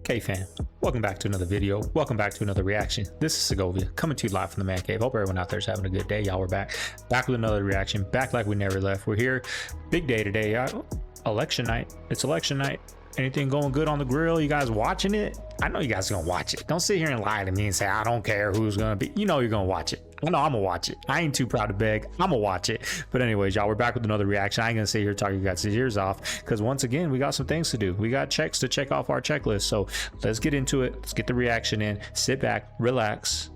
CaveFam, welcome back to another video. Welcome back to another reaction. This is Segovia coming to you live from the man cave. Hope everyone out there is having a good day. Y'all, we're back with another reaction, back like we never left. We're here, big day today. Election night. It's election night. Anything going good on the grill? You guys watching it? I know you guys are gonna watch it. Don't sit here and lie to me and say I don't care who's gonna be. You know you're gonna watch it. I know I'm gonna watch it. I ain't too proud to beg. I'm gonna watch it. But anyways, y'all, we're back with another reaction. I ain't gonna sit here talking you guys' ears off because once again we got some things to do. We got checks to check off our checklist. So let's get into it. Let's get the reaction in. Sit back, relax,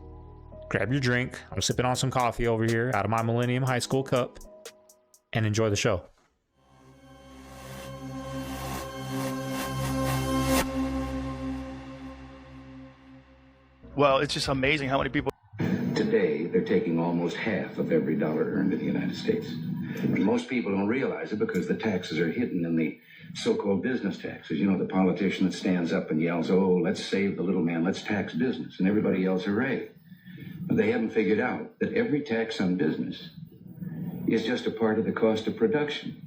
grab your drink. I'm sipping on some coffee over here out of my Millennium High School cup, and enjoy the show. Well, it's just amazing how many people. Today, they're taking almost half of every dollar earned in the United States. And most people don't realize it because the taxes are hidden in the so-called business taxes. You know, the politician that stands up and yells, oh, let's save the little man, let's tax business. And everybody yells, hooray. But they haven't figured out that every tax on business is just a part of the cost of production.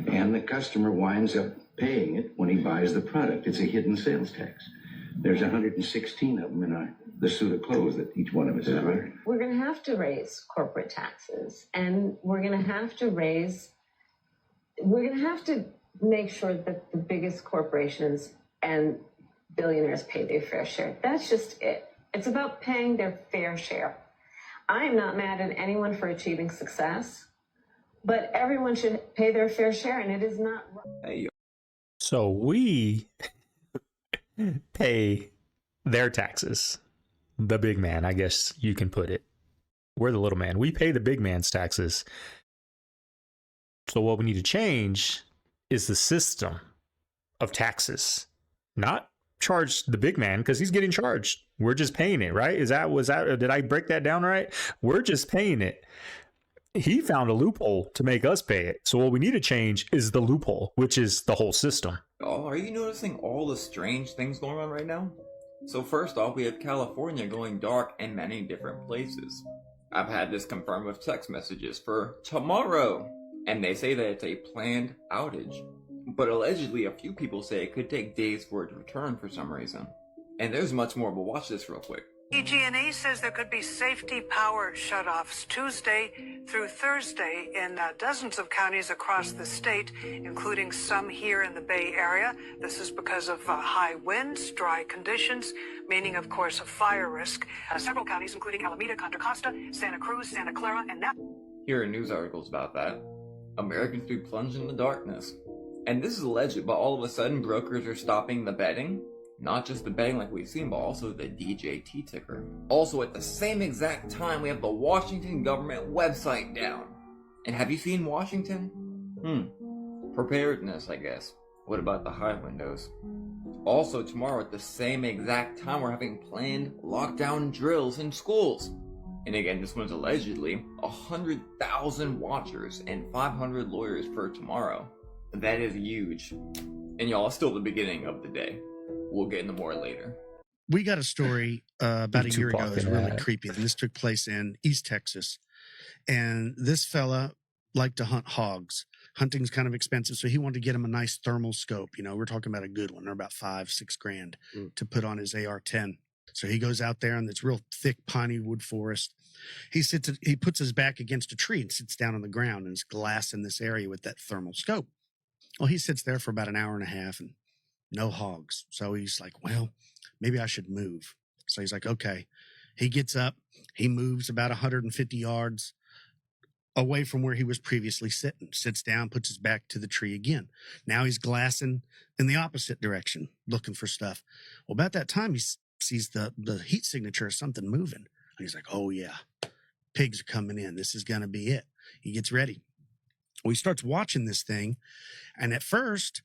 And the customer winds up paying it when he buys the product. It's a hidden sales tax. There's 116 of them in the suit of clothes that each one of us is wearing. We're going to have to raise corporate taxes, and we're going to have to make sure that the biggest corporations and billionaires pay their fair share. That's just it. It's about paying their fair share. I am not mad at anyone for achieving success, but everyone should pay their fair share, and it is not. So we pay their taxes. The big man, I guess you can put it. We're the little man. We pay the big man's taxes. So what we need to change is the system of taxes. Not charge the big man because he's getting charged. We're just paying it, right? Did I break that down right? We're just paying it. He found a loophole to make us pay it. So what we need to change is the loophole, which is the whole system. Oh, are you noticing all the strange things going on right now? So first off, we have California going dark in many different places. I've had this confirmed with text messages for tomorrow, and they say that it's a planned outage. But allegedly, a few people say it could take days for it to return for some reason. And there's much more, but watch this real quick. PG&E says there could be safety power shutoffs Tuesday through Thursday in dozens of counties across the state, including some here in the Bay Area. This is because of high winds, dry conditions, meaning, of course, a fire risk. Several counties, including Alameda, Contra Costa, Santa Cruz, Santa Clara, and Napa. Here are news articles about that. Americans be plunged in the darkness. And this is alleged, but all of a sudden brokers are stopping the betting. Not just the betting like we've seen, but also the DJT ticker. Also, at the same exact time, we have the Washington government website down. And have you seen Washington? Preparedness, I guess. What about the high windows? Also, tomorrow at the same exact time, we're having planned lockdown drills in schools. And again, this one's allegedly 100,000 watchers and 500 lawyers for tomorrow. That is huge. And y'all, it's still the beginning of the day. We'll get into more later. We got a story about a year ago. It was really creepy. And this took place in East Texas. And this fella liked to hunt hogs. Hunting's kind of expensive, so he wanted to get him a nice thermal scope. You know, we're talking about a good one. They're about $5-6 grand to put on his AR-10. So he goes out there in this real thick piney wood forest. He puts his back against a tree and sits down on the ground, and there's glass in this area with that thermal scope. Well, he sits there for about an hour and a half, and no hogs. So he's like, well, maybe I should move. So he's like, okay. He gets up. He moves about 150 yards away from where he was previously sitting, sits down, puts his back to the tree again. Now he's glassing in the opposite direction, looking for stuff. Well, about that time, he sees the heat signature of something moving. And he's like, oh, yeah, pigs are coming in. This is going to be it. He gets ready. Well, he starts watching this thing. And at first,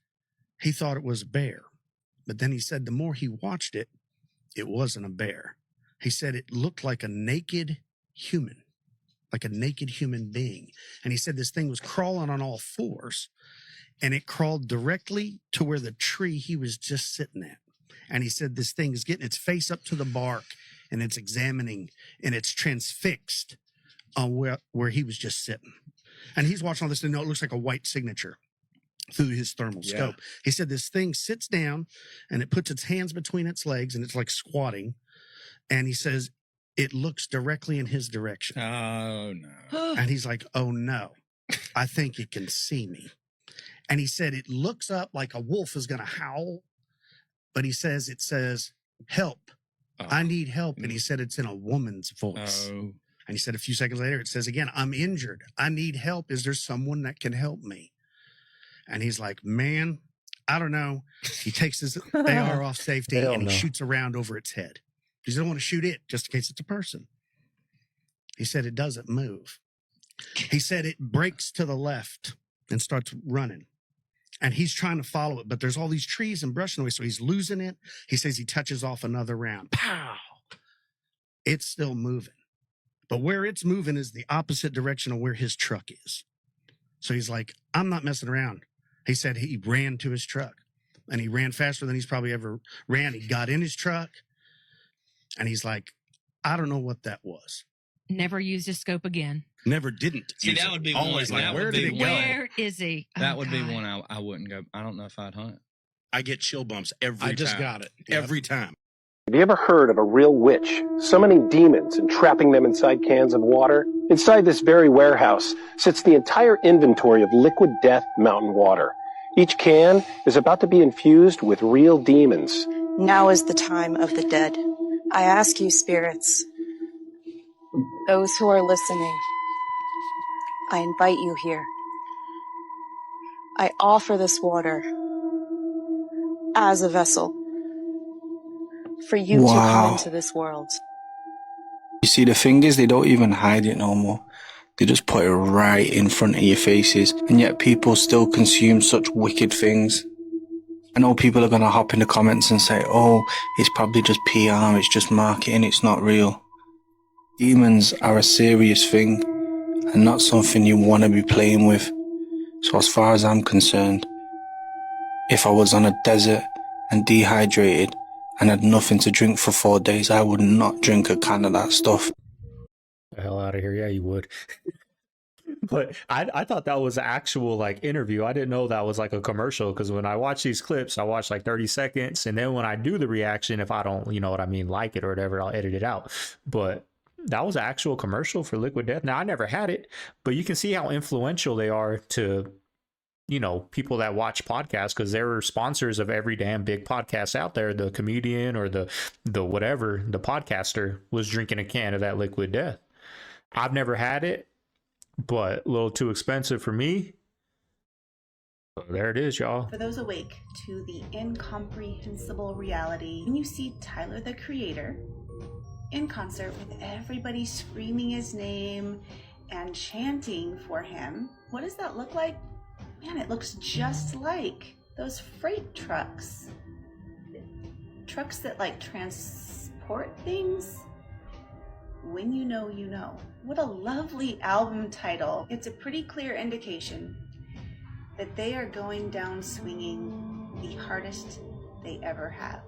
he thought it was a bear, but then he said the more he watched it, it wasn't a bear. He said it looked like a naked human being. And he said this thing was crawling on all fours, and it crawled directly to where the tree he was just sitting at. And he said this thing is getting its face up to the bark, and it's examining, and it's transfixed on where he was just sitting. And he's watching all this, and it looks like a white signature. through his thermal scope. He said this thing sits down and it puts its hands between its legs and it's like squatting. And he says it looks directly in his direction. Oh, no. And he's like, oh, no, I think it can see me. And he said it looks up like a wolf is going to howl. But he says, it says, help. Oh. I need help. And he said it's in a woman's voice. Oh. And he said a few seconds later, it says again, I'm injured. I need help. Is there someone that can help me? And he's like, man, I don't know. He takes his AR off safety and he shoots around over its head. He doesn't want to shoot it just in case it's a person. He said it doesn't move. He said it breaks to the left and starts running. And he's trying to follow it, but there's all these trees and brush in the way, so he's losing it. He says he touches off another round. Pow! It's still moving. But where it's moving is the opposite direction of where his truck is. So he's like, I'm not messing around. He said he ran to his truck. And he ran faster than he's probably ever ran. He got in his truck. And he's like, I don't know what that was. Never used a scope again. Never didn't. See, that would be always one. Like, where did it go? Where is he? That would be one I wouldn't go. I don't know if I'd hunt. I get chill bumps every time. I just got it. Yep. Every time. Have you ever heard of a real witch summoning demons and trapping them inside cans of water? Inside this very warehouse sits the entire inventory of liquid death mountain water. Each can is about to be infused with real demons. Now is the time of the dead. I ask you, spirits, those who are listening, I invite you here. I offer this water as a vessel for you to come into this world. You see, the thing is, they don't even hide it no more. They just put it right in front of your faces, and yet people still consume such wicked things. I know people are going to hop in the comments and say, oh, it's probably just PR, it's just marketing, it's not real. Demons are a serious thing, and not something you want to be playing with. So as far as I'm concerned, if I was on a desert and dehydrated and had nothing to drink for 4 days, I would not drink a can of that stuff. The hell out of here. Yeah, you would. But I thought that was an actual like interview. I didn't know that was like a commercial, because when I watch these clips, I watch like 30 seconds. And then when I do the reaction, if I don't, you know what I mean, like it or whatever, I'll edit it out. But that was an actual commercial for Liquid Death. Now, I never had it, but you can see how influential they are to, you know, people that watch podcasts, because they're sponsors of every damn big podcast out there. The comedian or the whatever, the podcaster was drinking a can of that Liquid Death. I've never had it, but a little too expensive for me. So there it is, y'all. For those awake to the incomprehensible reality, when you see Tyler, the Creator, in concert with everybody screaming his name and chanting for him, what does that look like? Man, it looks just like those freight trucks. Trucks that like transport things. When you know, you know. What a lovely album title. It's a pretty clear indication that they are going down swinging the hardest they ever have.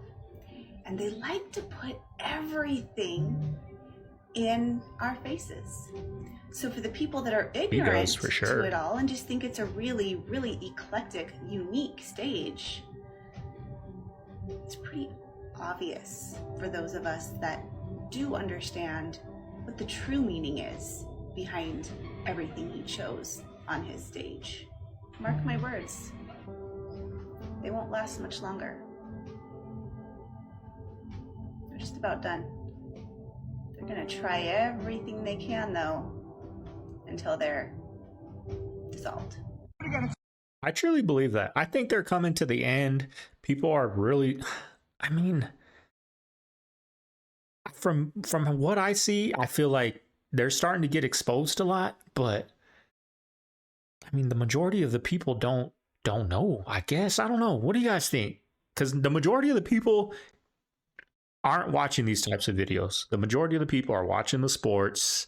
And they like to put everything in our faces. So for the people that are ignorant to it all and just think it's a really, really eclectic, unique stage, it's pretty obvious for those of us that do understand what the true meaning is behind everything he chose on his stage. Mark my words, they won't last much longer. They're just about done. They're gonna try everything they can though, until they're dissolved. I truly believe that. I think they're coming to the end. People are really, I mean, from what I see, I feel like they're starting to get exposed a lot, but I mean, the majority of the people don't know, I guess. I don't know. What do you guys think? Because the majority of the people aren't watching these types of videos. The majority of the people are watching the sports,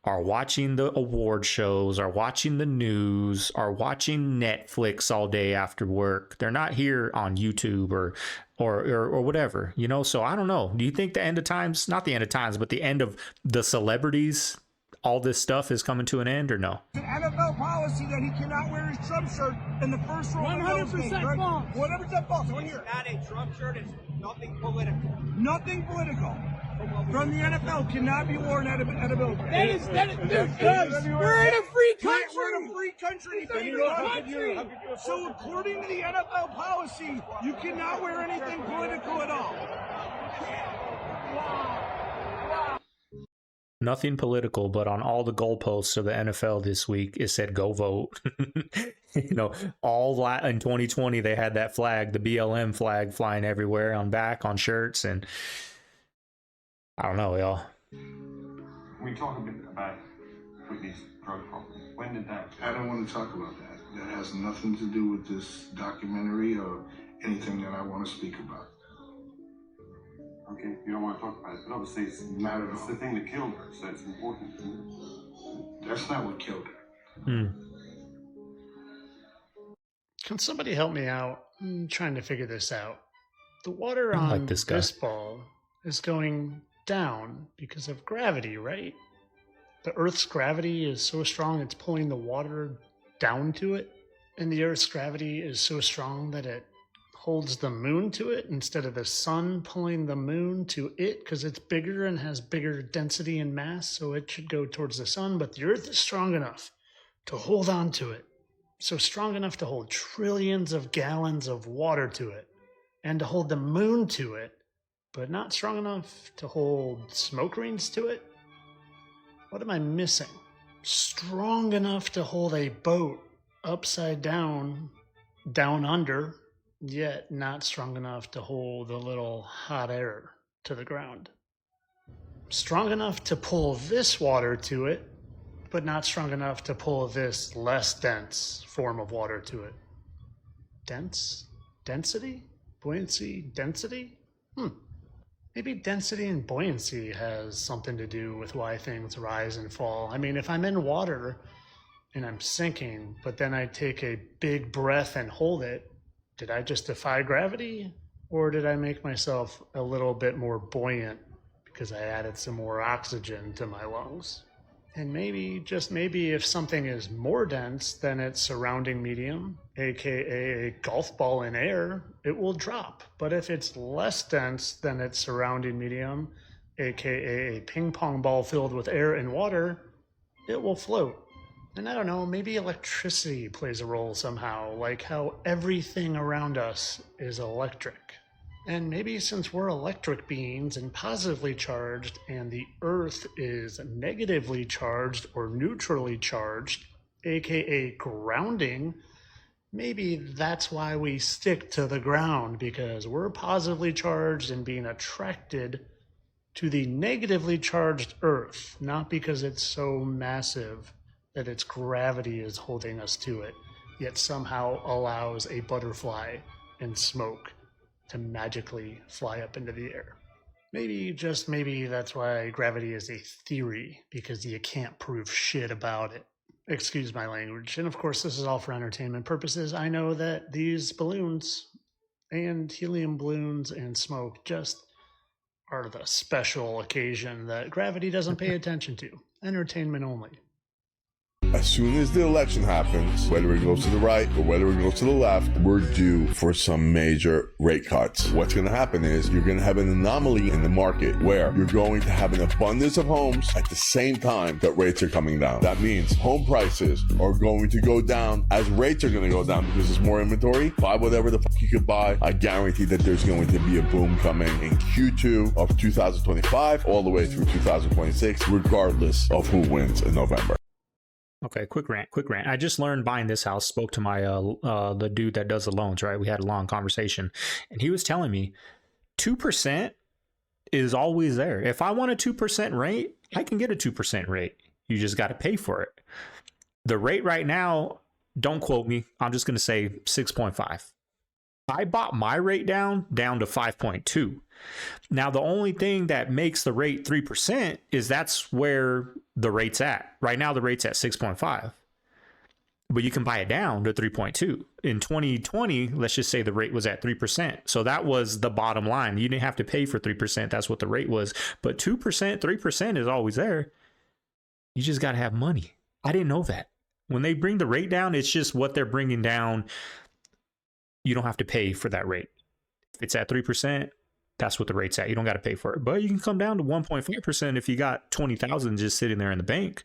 are watching the award shows, are watching the news, are watching Netflix all day after work. They're not here on YouTube or whatever, you know? So I don't know. Do you think the end of times, not the end of times, but the end of the celebrities, all this stuff is coming to an end, or no? It's an NFL policy that he cannot wear his Trump shirt in the first row. 100% false. 100% false. Right here. It's not a Trump shirt. It's nothing political. Nothing political from the NFL cannot be worn at a building. That is, we're in a free country. We're in a free country. So according to the NFL policy, you cannot wear anything political at all. Nothing political, but on all the goalposts of the NFL this week, it said "Go vote." You know, in 2020 they had that flag, the BLM flag, flying everywhere on shirts, and I don't know, y'all. We talk a bit about Whitney's drug problem. When did that? I don't want to talk about that. That has nothing to do with this documentary or anything that I want to speak about. Okay, you don't want to talk about it, but obviously it's the thing that killed her, so it's important. That's not what killed her. Can somebody help me out? I'm trying to figure this out. The water on this ball is going down because of gravity, right? The Earth's gravity is so strong it's pulling the water down to it, and the Earth's gravity is so strong that it holds the moon to it instead of the sun pulling the moon to it because it's bigger and has bigger density and mass, so it should go towards the sun. But the Earth is strong enough to hold on to it, so strong enough to hold trillions of gallons of water to it and to hold the moon to it, but not strong enough to hold smoke rings to it. What am I missing? Strong enough to hold a boat upside down, down under, yet not strong enough to hold a little hot air to the ground. Strong enough to pull this water to it, but not strong enough to pull this less dense form of water to it. Dense? Density? Buoyancy? Density? Maybe density and buoyancy has something to do with why things rise and fall. I mean, if I'm in water and I'm sinking, but then I take a big breath and hold it, did I just defy gravity, or did I make myself a little bit more buoyant because I added some more oxygen to my lungs? And maybe, just maybe, if something is more dense than its surrounding medium, aka a golf ball in air, it will drop. But if it's less dense than its surrounding medium, aka a ping pong ball filled with air and water, it will float. And I don't know, maybe electricity plays a role somehow, like how everything around us is electric. And maybe since we're electric beings and positively charged, and the Earth is negatively charged or neutrally charged, aka grounding, maybe that's why we stick to the ground, because we're positively charged and being attracted to the negatively charged Earth, not because it's so massive that its gravity is holding us to it, yet somehow allows a butterfly and smoke to magically fly up into the air. Maybe, just maybe, that's why gravity is a theory, because you can't prove shit about it. Excuse my language. And of course, this is all for entertainment purposes. I know that these balloons and helium balloons and smoke just are the special occasion that gravity doesn't pay attention to. Entertainment only. As soon as the election happens, whether it goes to the right or whether it goes to the left, we're due for some major rate cuts. What's going to happen is you're going to have an anomaly in the market where you're going to have an abundance of homes at the same time that rates are coming down. That means home prices are going to go down as rates are going to go down because there's more inventory. Buy whatever the fuck you could buy. I guarantee that there's going to be a boom coming in Q2 of 2025 all the way through 2026, regardless of who wins in November. Okay, quick rant. I just learned buying this house, spoke to my the dude that does the loans, right? We had a long conversation, and he was telling me 2% is always there. If I want a 2% rate, I can get a 2% rate. You just got to pay for it. The rate right now, don't quote me, I'm just going to say 6.5. I bought my rate down to 5.2. Now, the only thing that makes the rate 3% is that's where the rate's at. Right now, the rate's at 6.5. But you can buy it down to 3.2. In 2020, let's just say the rate was at 3%. So that was the bottom line. You didn't have to pay for 3%. That's what the rate was. But 2%, 3% is always there. You just got to have money. I didn't know that. When they bring the rate down, it's just what they're bringing down. You don't have to pay for that rate. If it's at 3%, that's what the rate's at. You don't got to pay for it. But you can come down to 1.5% if you got 20,000 just sitting there in the bank.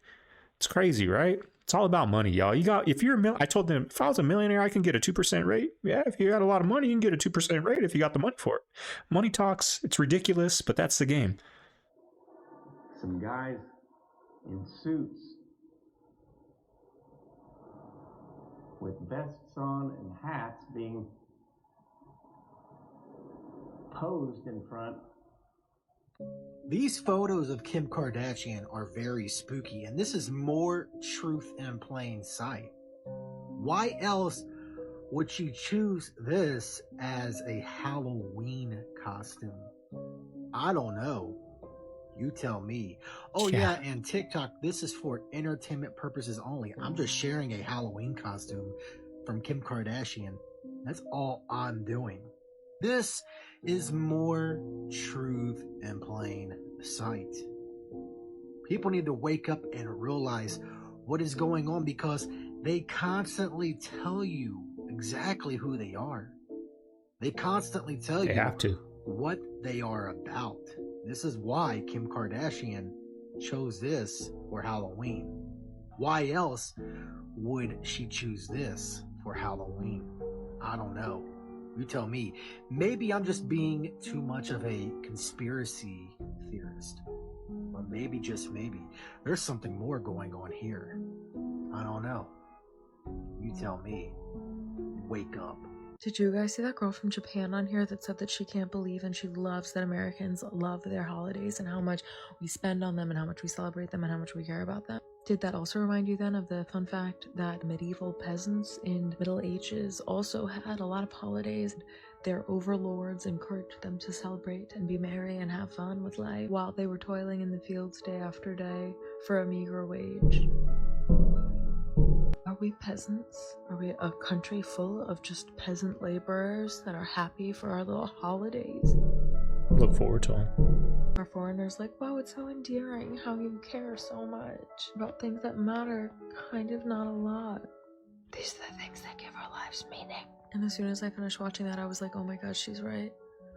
It's crazy, right? It's all about money, y'all. If you're I told them, if I was a millionaire, I can get a 2% rate. Yeah, if you got a lot of money, you can get a 2% rate if you got the money for it. Money talks. It's ridiculous, but that's the game. Some guys in suits with vests on and hats being posed in front. These photos of Kim Kardashian are very spooky, and this is more truth in plain sight. Why else would she choose this as a Halloween costume? I don't know. You tell me. Oh yeah, and TikTok, this is for entertainment purposes only. I'm just sharing a Halloween costume from Kim Kardashian. That's all I'm doing. This is more truth in plain sight. People need to wake up and realize what is going on, because they constantly tell you exactly who they are. They constantly tell you what they are about. This is why Kim Kardashian chose this for Halloween. Why else would she choose this for Halloween? I don't know. You tell me. Maybe I'm just being too much of a conspiracy theorist. Or maybe, just maybe, there's something more going on here. I don't know. You tell me. Wake up. Did you guys see that girl from Japan on here that said that she can't believe and she loves that Americans love their holidays and how much we spend on them and how much we celebrate them and how much we care about them? Did that also remind you then of the fun fact that medieval peasants in Middle Ages also had a lot of holidays? Their overlords encouraged them to celebrate and be merry and have fun with life while they were toiling in the fields day after day for a meager wage. Are we peasants? Are we a country full of just peasant laborers that are happy for our little holidays? Look forward to them. Our foreigners like, wow, it's so endearing how you care so much about things that matter, kind of not a lot. These are the things that give our lives meaning. And as soon as I finished watching that, I was like, oh my god, she's right.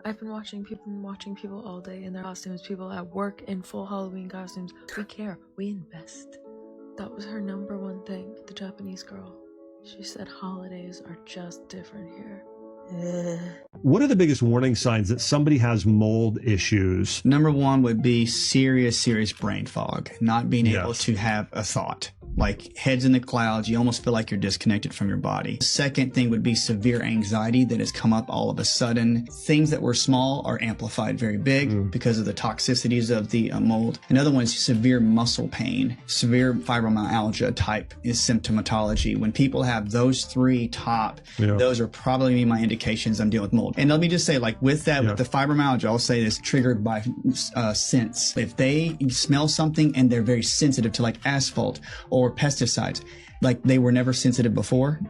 I've been watching people all day in their costumes, people at work in full Halloween costumes. We care, we invest. That was her number one thing, the Japanese girl. She said holidays are just different here. What are the biggest warning signs that somebody has mold issues? Number one would be serious brain fog, not being able to have a thought. Like heads in the clouds, you almost feel like you're disconnected from your body. The second thing would be severe anxiety that has come up all of a sudden. Things that were small are amplified very big because of the toxicities of the mold. Another one is severe muscle pain. Severe fibromyalgia type is symptomatology. When people have those three top, those are probably my indications I'm dealing with mold. And let me just say, like with that, with the fibromyalgia, I'll say this, triggered by scents. If they smell something and they're very sensitive to like asphalt or pesticides, like they were never sensitive before,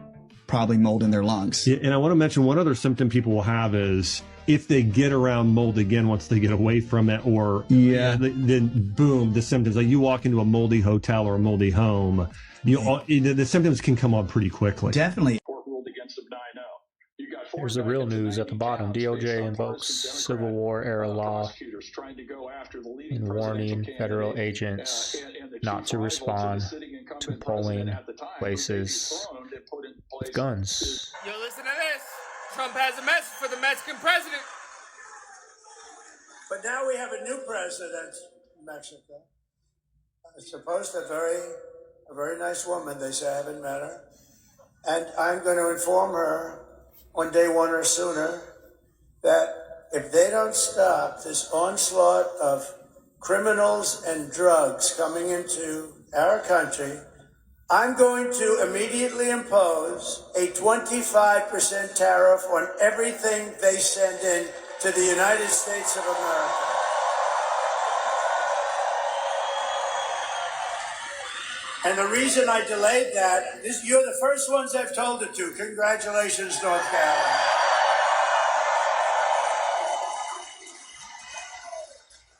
probably mold in their lungs. Yeah, and I want to mention one other symptom people will have is if they get around mold again once they get away from it, or then boom, the symptoms. Like you walk into a moldy hotel or a moldy home, the symptoms can come on pretty quickly. Definitely. Here's the real news at the bottom. DOJ invokes Civil War era law in warning federal agents not to respond to polling places with guns. Yo, listen to this. Trump has a message for the Mexican president. But now we have a new president in Mexico. It's supposed to a very nice woman. They say I haven't met her. And I'm going to inform her on day one or sooner that if they don't stop this onslaught of criminals and drugs coming into our country, I'm going to immediately impose a 25% tariff on everything they send in to the United States of America. And the reason I delayed that, you're the first ones I've told it to. Congratulations, North Carolina.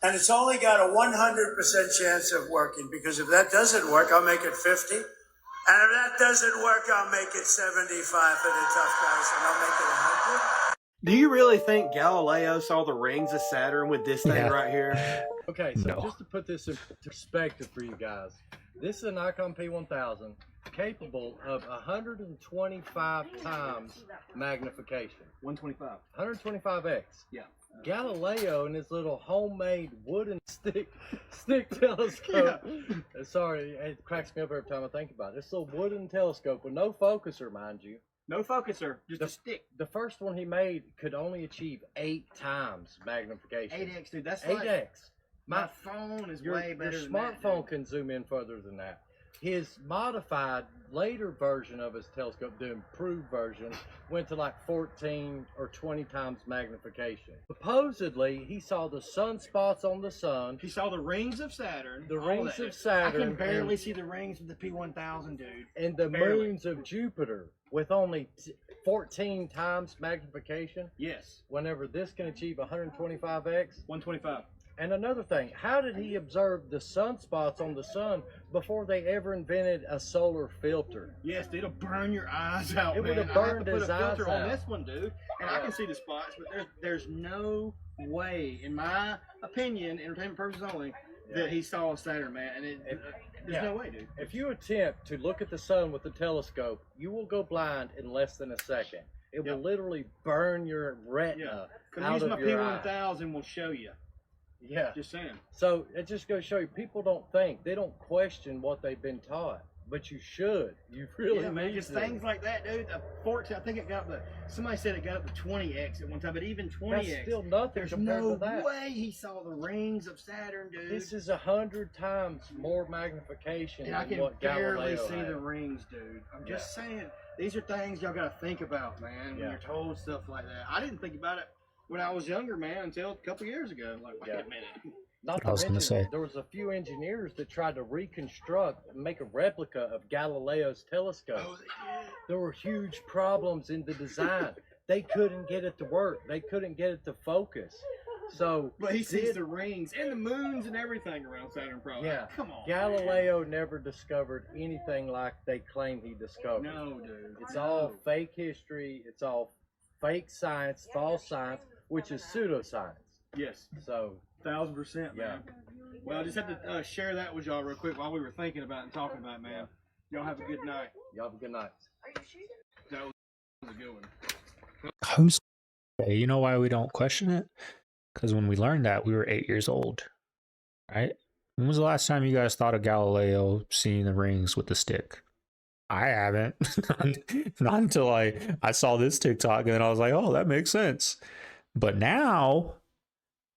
And it's only got a 100% chance of working, because if that doesn't work, I'll make it 50. And if that doesn't work, I'll make it 75 for the tough guys, and I'll make it 100. Do you really think Galileo saw the rings of Saturn with this thing right here? Okay, so just to put this in perspective for you guys, this is a Nikon P1000 capable of 125 times magnification. 125. 125x. Yeah. Galileo and his little homemade wooden stick telescope. Sorry, it cracks me up every time I think about it. This little wooden telescope with no focuser, mind you. No focuser, just a stick. The first one he made could only achieve 8 times magnification. 8x, dude. That's 8x. Like, my phone is way better Your than that. smartphone can zoom in further than that. His modified later version of his telescope, the improved version, went to like 14 or 20 times magnification. Supposedly, he saw the sunspots on the sun. He saw the rings of Saturn. The rings of Saturn. I can barely see the rings of the P1000, dude. And the moons of Jupiter with only 14 times magnification. Yes. Whenever this can achieve 125x. 125. And another thing, how did he observe the sunspots on the sun before they ever invented a solar filter? Yes, it'll burn your eyes out. It would have burned his eyes out. I have to put a filter on this one, dude, and I can see the spots, but there's no way, in my opinion, entertainment purposes only, that he saw Saturn, man. And there's no way, dude. If you attempt to look at the sun with the telescope, you will go blind in less than a second. It will literally burn your retina out of your eye. P1000 will show you. Yeah. Just saying. So it just goes to show you, people don't think, they don't question what they've been taught, but you should. You really man, just things like that, dude. A 14, I think it got somebody said it got up to 20x at one time, but even 20x. That's still nothing. There's compared no to that. way he saw the rings of Saturn, dude. This is 100 times more magnification and I than can what barely Galileo see had. the rings, dude. I'm just saying, these are things y'all got to think about, man, when you're told stuff like that. I didn't think about it when I was younger, man, until a couple years ago. Like, wait a minute. Not to mention, there was a few engineers that tried to reconstruct and make a replica of Galileo's telescope. There were huge problems in the design. They couldn't get it to work. They couldn't get it to focus. So, but he sees the rings and the moons and everything around Saturn, probably. Yeah, come on. Galileo never discovered anything like they claim he discovered. No, dude. It's all fake history. It's all fake science, false science, which is pseudoscience. Yes. So. 1000%, man. Well, I just had to share that with y'all real quick while we were thinking about it and talking about it, man. Y'all have a good night. Y'all have a good night. That was a good one. Homeschooling. You know why we don't question it? Because when we learned that, we were 8 years old, right? When was the last time you guys thought of Galileo seeing the rings with the stick? I haven't. Not until I saw this TikTok, and then I was like, oh, that makes sense. But now,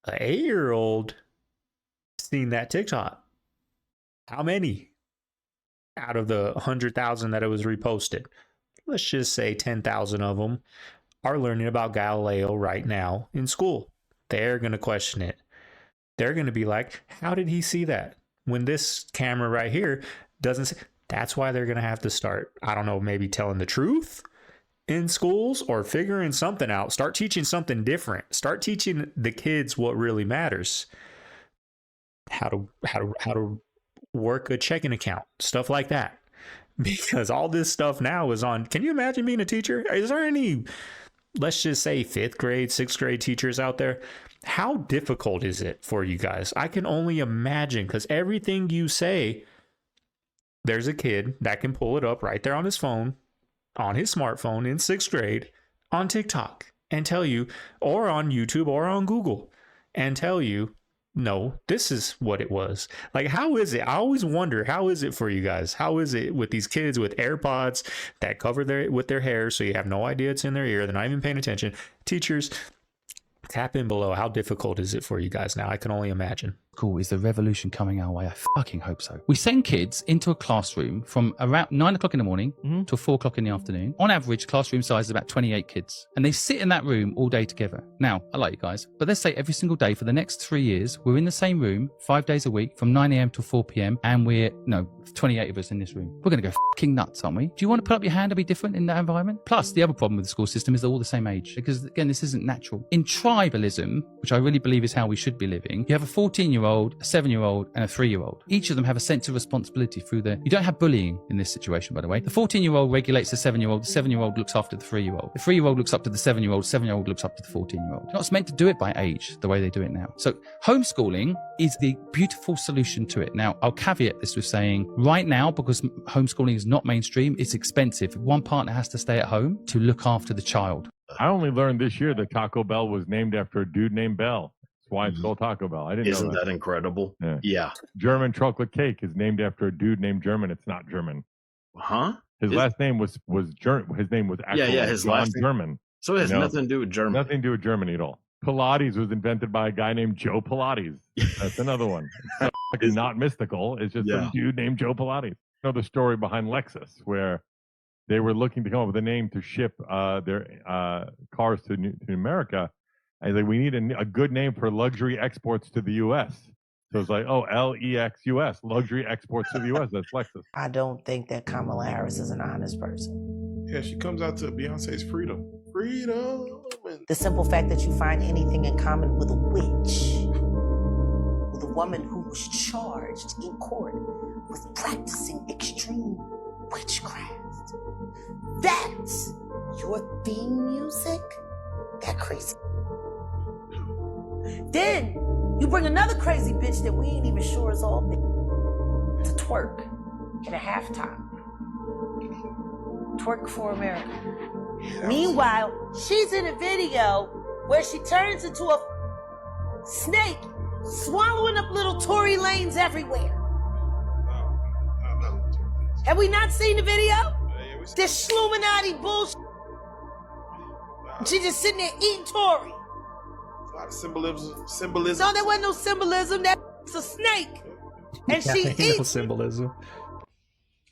an 8-year-old seen that TikTok. How many out of the 100,000 that it was reposted? Let's just say 10,000 of them are learning about Galileo right now in school. They're going to question it. They're going to be like, how did he see that? When this camera right here doesn't see. That's why they're going to have to start, I don't know, maybe telling the truth in schools or figuring something out. Start teaching something different. Start teaching the kids what really matters. How to work a checking account, stuff like that. Because all this stuff now is on. Can you imagine being a teacher? Is there any, let's just say 5th grade, 6th grade teachers out there? How difficult is it for you guys? I can only imagine, because everything you say, there's a kid that can pull it up right there on his phone, on his smartphone in 6th grade, on TikTok, and tell you, or on YouTube or on Google, and tell you, no, this is what it was. Like, how is it? I always wonder, how is it for you guys? How is it with these kids with AirPods that cover their hair so you have no idea it's in their ear? They're not even paying attention. Teachers, tap in below. How difficult is it for you guys now? I can only imagine. Cool. Is the revolution coming our way? I fucking hope so. We send kids into a classroom from around 9 o'clock in the morning till 4 o'clock in the afternoon. On average, classroom size is about 28 kids. And they sit in that room all day together. Now, I like you guys, but let's say every single day for the next 3 years, we're in the same room 5 days a week from 9 a.m. to 4 p.m. And 28 of us in this room. We're going to go fucking nuts, aren't we? Do you want to put up your hand to be different in that environment? Plus, the other problem with the school system is they're all the same age. Because, again, this isn't natural. In tribalism, which I really believe is how we should be living, you have a 14-year-old, a 7-year-old, and a 3-year-old. Each of them have a sense of responsibility through you don't have bullying in this situation, by the way. The 14-year-old regulates the 7-year-old, the 7-year-old looks after the 3-year-old. The 3-year-old looks up to the 7-year-old, 7-year-old looks up to the 14-year-old. You're not meant to do it by age, the way they do it now. So homeschooling is the beautiful solution to it. Now, I'll caveat this with saying, right now, because homeschooling is not mainstream, it's expensive. One partner has to stay at home to look after the child. I only learned this year that Taco Bell was named after a dude named Bell. That's why it's called Taco Bell. I didn't know that. Isn't that incredible? Yeah. German chocolate cake is named after a dude named German. It's not German. Huh? His last name was German. His name was actually his John last name. German. So it has nothing to do with Germany. Nothing to do with Germany at all. Pilates was invented by a guy named Joe Pilates. That's another one. It's fucking not mystical. It's just some dude named Joe Pilates. You know the story behind Lexus, where they were looking to come up with a name to ship their cars to America. And we need a good name for luxury exports to the U.S. So it's like, LEX-US, luxury exports to the U.S. That's Lexus. I don't think that Kamala Harris is an honest person. Yeah, she comes out to Beyonce's Freedom. Freedom. The simple fact that you find anything in common with a witch, with a woman who was charged in court with practicing extreme witchcraft, that's your theme music? That crazy. Then you bring another crazy bitch that we ain't even sure is all to twerk in a halftime. Twerk for America. Meanwhile, she's in a video where she turns into a snake, swallowing up little Tory Lanes everywhere. Have we not seen the video? This Schluminati bullshit. She just sitting there eating Tory. A lot of symbolism. No, there wasn't no symbolism. That's a snake. And she eats. No symbolism.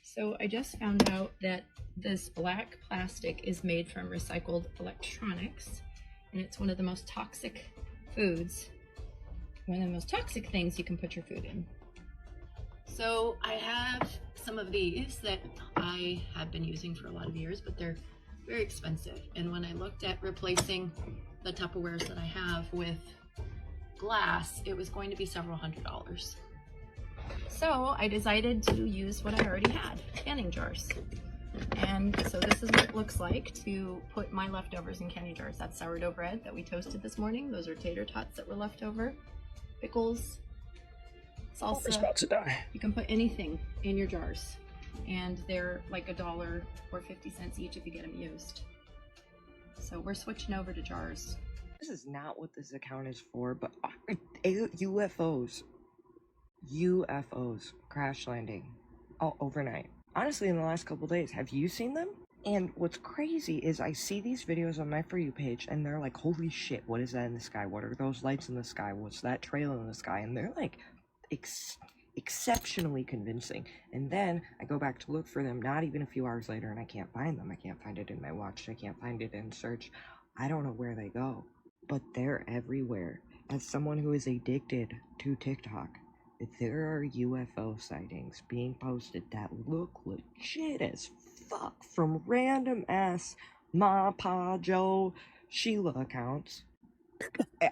So I just found out that this black plastic is made from recycled electronics, and it's one of the most toxic foods, one of the most toxic things you can put your food in. So I have some of these that I have been using for a lot of years, but they're very expensive. And when I looked at replacing the Tupperwares that I have with glass, it was going to be several $100s. So I decided to use what I already had, canning jars. And so this is what it looks like to put my leftovers in canning jars. That's sourdough bread that we toasted this morning. Those are tater tots that were left over, pickles, salsa. About to die. You can put anything in your jars, and they're like $1 or 50 cents each if you get them used. So we're switching over to jars. This is not what this account is for, but UFOs crash landing all overnight. Honestly, in the last couple days, have you seen them? And what's crazy is I see these videos on my For You page, and they're like, holy shit, what is that in the sky? What are those lights in the sky? What's that trail in the sky? And they're like exceptionally convincing. And then I go back to look for them not even a few hours later, and I can't find them. I can't find it in my watch. I can't find it in search. I don't know where they go, but they're everywhere. As someone who is addicted to TikTok, there are UFO sightings being posted that look legit as fuck from random ass Ma, Pa, Joe, Sheila accounts.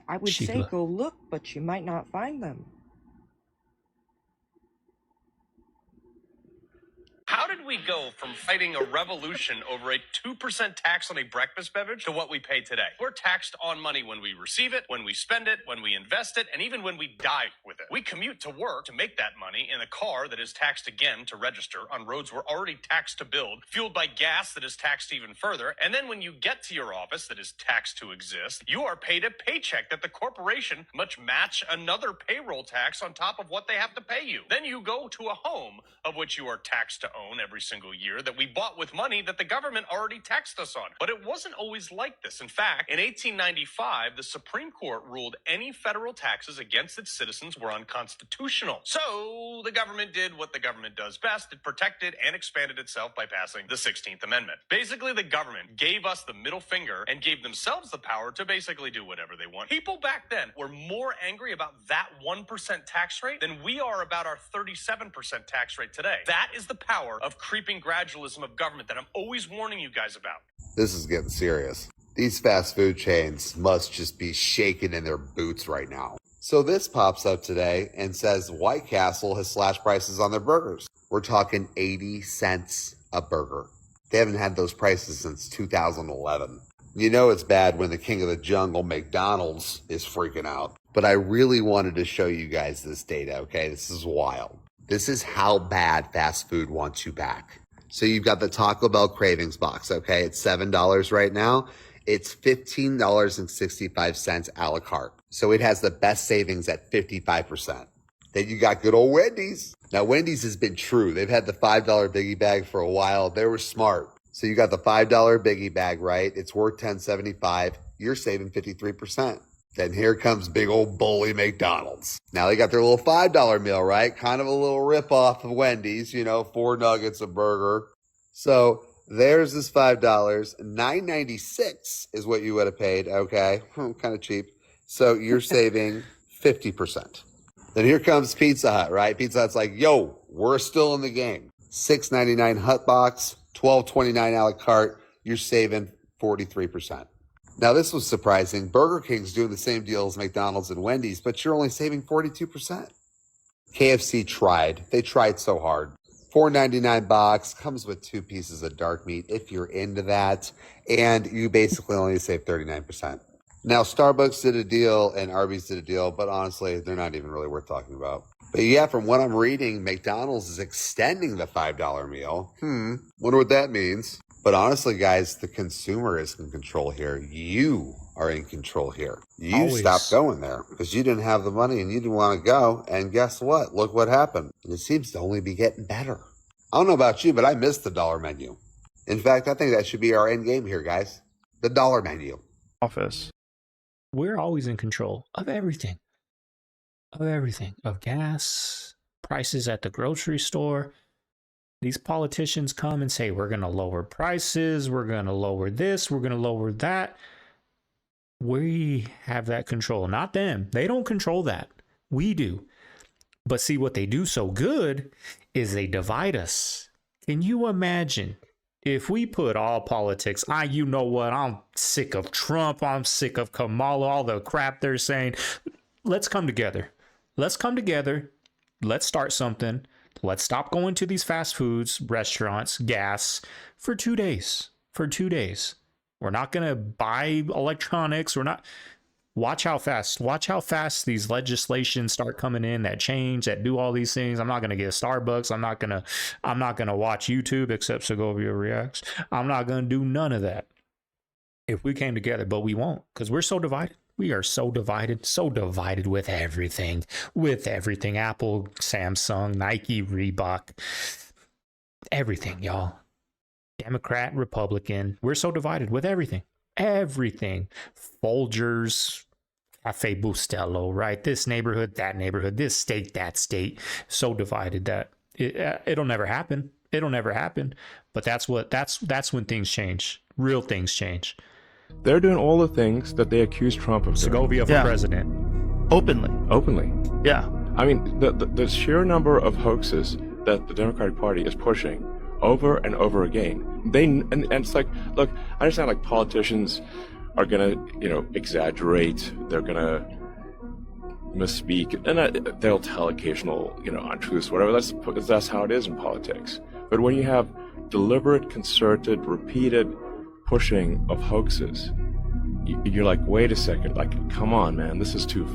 I would say go look, but you might not find them. How did we go from fighting a revolution over a 2% tax on a breakfast beverage to what we pay today? We're taxed on money when we receive it, when we spend it, when we invest it, and even when we die with it. We commute to work to make that money in a car that is taxed again to register on roads we're already taxed to build, fueled by gas that is taxed even further. And then when you get to your office that is taxed to exist, you are paid a paycheck that the corporation must match another payroll tax on top of what they have to pay you. Then you go to a home of which you are taxed to own every every single year that we bought with money that the government already taxed us on. But it wasn't always like this. In fact, in 1895, the Supreme Court ruled any federal taxes against its citizens were unconstitutional. So the government did what the government does best. It protected and expanded itself by passing the 16th Amendment. Basically, the government gave us the middle finger and gave themselves the power to basically do whatever they want. People back then were more angry about that 1% tax rate than we are about our 37% tax rate today. That is the power of creeping gradualism of government that I'm always warning you guys about. This is getting serious. These fast food chains must just be shaking in their boots right now. So this pops up today and says White Castle has slashed prices on their burgers. We're talking 80 cents a burger. They haven't had those prices since 2011. You know it's bad when the king of the jungle, McDonald's, is freaking out. But I really wanted to show you guys this data, okay? This is wild. This is how bad fast food wants you back. So you've got the Taco Bell Cravings box, okay? It's $7 right now. It's $15.65 a la carte. So it has the best savings at 55%. Then you got good old Wendy's. Now, Wendy's has been true. They've had the $5 biggie bag for a while. They were smart. So you got the $5 biggie bag, right? It's worth $10.75. You're saving 53%. Then here comes big old bully McDonald's. Now they got their little $5 meal, right? Kind of a little ripoff of Wendy's, 4 nuggets a burger. So there's this $5. $9.96 is what you would have paid. Okay, kind of cheap. So you're saving 50%. Then here comes Pizza Hut, right? Pizza Hut's like, yo, we're still in the game. $6.99 Hut Box, $12.29 a la carte. You're saving 43%. Now, this was surprising. Burger King's doing the same deal as McDonald's and Wendy's, but you're only saving 42%. KFC tried. They tried so hard. $4.99 box, comes with 2 pieces of dark meat if you're into that, and you basically only save 39%. Now, Starbucks did a deal and Arby's did a deal, but honestly, they're not even really worth talking about. But yeah, from what I'm reading, McDonald's is extending the $5 meal. Wonder what that means. But honestly, guys, the consumer is in control here. You are in control here. You stopped going there because you didn't have the money and you didn't want to go. And guess what? Look what happened. And it seems to only be getting better. I don't know about you, but I miss the dollar menu. In fact, I think that should be our end game here, guys. The dollar menu. Office. We're always in control of everything. Of gas, prices at the grocery store. These politicians come and say, we're going to lower prices, we're going to lower this, we're going to lower that. We have that control, not them. They don't control that. We do. But see, what they do so good is they divide us. Can you imagine if we put all politics, you know what, I'm sick of Trump, I'm sick of Kamala, all the crap they're saying. Let's come together. Let's come together. Let's start something. Let's stop going to these fast foods, restaurants, gas for 2 days. For 2 days. We're not going to buy electronics. We're not. Watch how fast these legislations start coming in that change, that do all these things. I'm not going to get a Starbucks. I'm not going to watch YouTube except Segovia Reacts. I'm not going to do none of that. If we came together, but we won't, because we're so divided. We are so divided with everything. Apple, Samsung, Nike, Reebok, everything, y'all. Democrat, Republican. We're so divided with everything. Folgers, Cafe Bustelo, right? This neighborhood, that neighborhood, this state, that state. So divided that it'll never happen. But that's when things change. Real things change. They're doing all the things that they accuse Trump of doing. Segovia for president. Openly. Yeah. I mean, the sheer number of hoaxes that the Democratic Party is pushing over and over again. And it's like, look, I understand like politicians are gonna, exaggerate. They're gonna misspeak, and they'll tell occasional, untruths, whatever. That's how it is in politics. But when you have deliberate, concerted, repeated pushing of hoaxes, you're like, wait a second, like, come on, man, this is too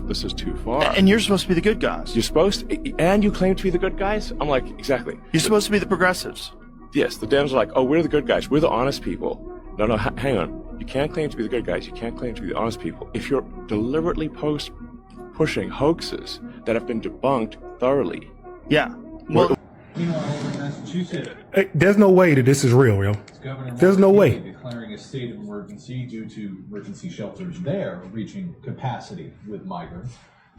far. And you're supposed to be the good guys. You're supposed to, and you claim to be the good guys? I'm like, exactly. You're supposed to be the progressives. Yes, the Dems are like, oh, we're the good guys. We're the honest people. No, hang on. You can't claim to be the good guys. You can't claim to be the honest people. If you're deliberately pushing hoaxes that have been debunked thoroughly. Yeah. Well, Meanwhile, over in Massachusetts, Hey, there's no way that this is real, yo. Governor There's no way. declaring a state of emergency due to emergency shelters there reaching capacity with migrants.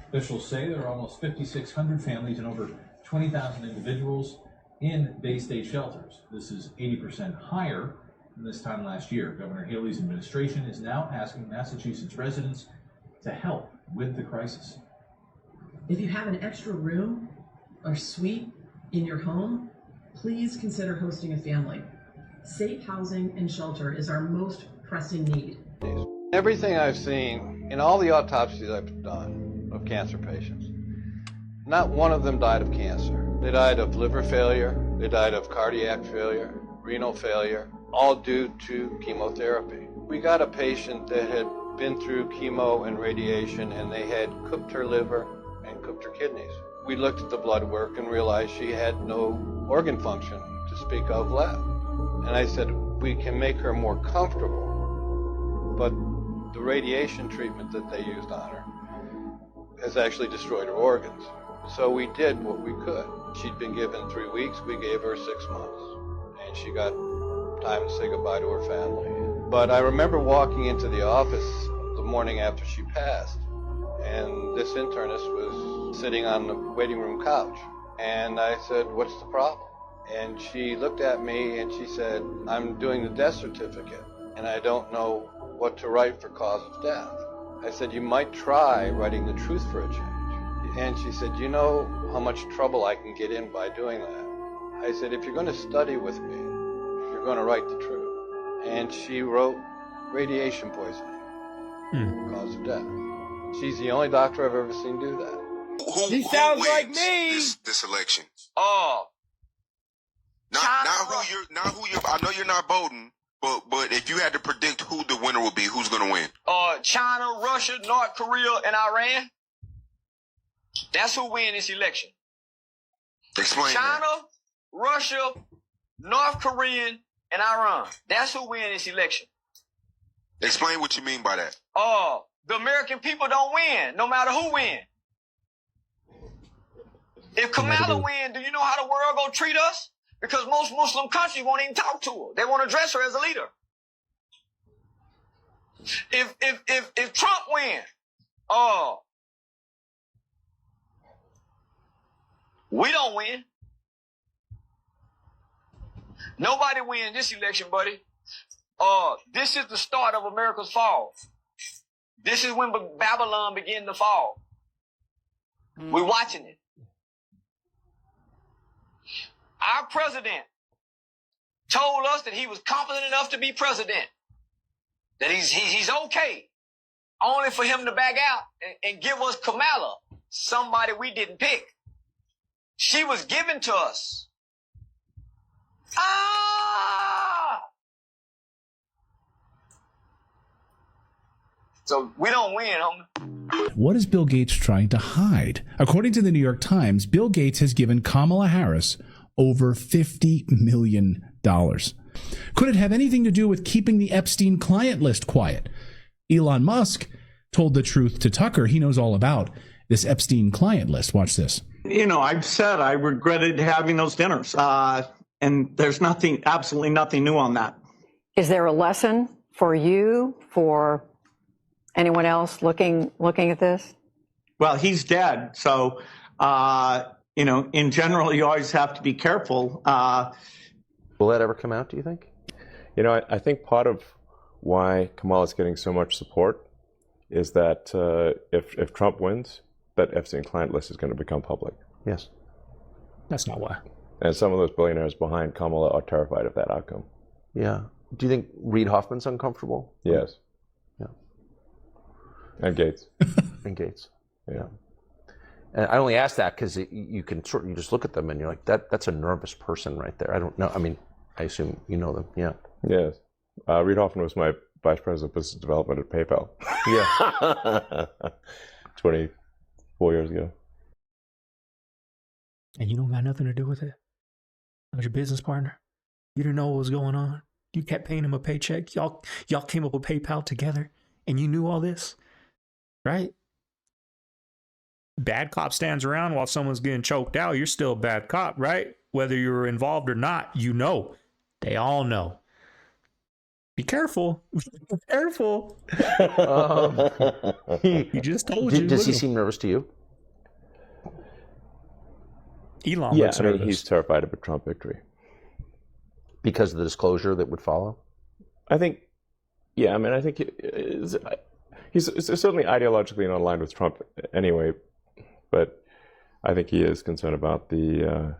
Officials say there are almost 5,600 families and over 20,000 individuals in Bay State shelters. This is 80% higher than this time last year. Governor Haley's administration is now asking Massachusetts residents to help with the crisis. If you have an extra room or suite in your home, please consider hosting a family. Safe housing and shelter is our most pressing need. Everything I've seen in all the autopsies I've done of cancer patients, not one of them died of cancer. They died of liver failure, they died of cardiac failure, renal failure, all due to chemotherapy. We got a patient that had been through chemo and radiation, and they had cooked her liver and cooked her kidneys. We looked at the blood work and realized she had no organ function to speak of left. And I said, we can make her more comfortable, but the radiation treatment that they used on her has actually destroyed her organs. So we did what we could. She'd been given 3 weeks, we gave her 6 months, and she got time to say goodbye to her family. But I remember walking into the office the morning after she passed, and this internist was sitting on the waiting room couch. And I said, what's the problem? And she looked at me and she said, I'm doing the death certificate, and I don't know what to write for cause of death. I said, you might try writing the truth for a change. And she said, you know how much trouble I can get in by doing that? I said, if you're going to study with me, you're going to write the truth. And she wrote radiation poisoning, cause of death. She's the only doctor I've ever seen do that. He sounds like me. This election. Oh. Not who you're. I know you're not Bowden, but if you had to predict who the winner would be, who's going to win? China, Russia, North Korea, and Iran. That's who win this election. Explain China, that. Russia, North Korean, and Iran. That's who win this election. Explain what you mean by that. The American people don't win, no matter who win. If Kamala win, do you know how the world gonna treat us? Because most Muslim countries won't even talk to her. They won't address her as a leader. If Trump win, we don't win. Nobody wins this election, buddy. This is the start of America's fall. This is when Babylon began to fall. We're watching it. Our president told us that he was competent enough to be president, that he's okay, only for him to back out and give us Kamala, somebody we didn't pick. She was given to us. So we don't win, homie. What is Bill Gates trying to hide? According to the New York Times, Bill Gates has given Kamala Harris over $50 million. Could it have anything to do with keeping the Epstein client list quiet? Elon Musk told the truth to Tucker. He knows all about this Epstein client list. Watch this. You know, I've said I regretted having those dinners, and there's absolutely nothing new on that. Is there a lesson for you, for anyone else looking at this? Well, he's dead, so you know, in general, you always have to be careful. Will that ever come out, do you think? You know, I think part of why Kamala's getting so much support is that if Trump wins, that Epstein client list is going to become public. Yes. That's not why. And some of those billionaires behind Kamala are terrified of that outcome. Yeah. Do you think Reid Hoffman's uncomfortable? Yes. Yeah. And Gates. And Gates. Yeah. And I only ask that because you just look at them and you're like, that's a nervous person right there. I don't know. I mean, I assume you know them. Yeah. Yes. Reid Hoffman was my vice president of business development at PayPal. Yeah. 24 years ago. And you don't got nothing to do with it? That was your business partner? You didn't know what was going on? You kept paying him a paycheck? Y'all came up with PayPal together and you knew all this? Right? Bad cop stands around while someone's getting choked out. You're still a bad cop, right? whether you're involved or not, you know. They all know. Be careful. Be careful. He just told you. Does he seem nervous to you? Elon Yeah, looks I mean, nervous. he's terrified of a Trump victory. Because of the disclosure that would follow? I think, yeah, I mean, I think he's certainly ideologically not aligned with Trump anyway, but I think he is concerned about the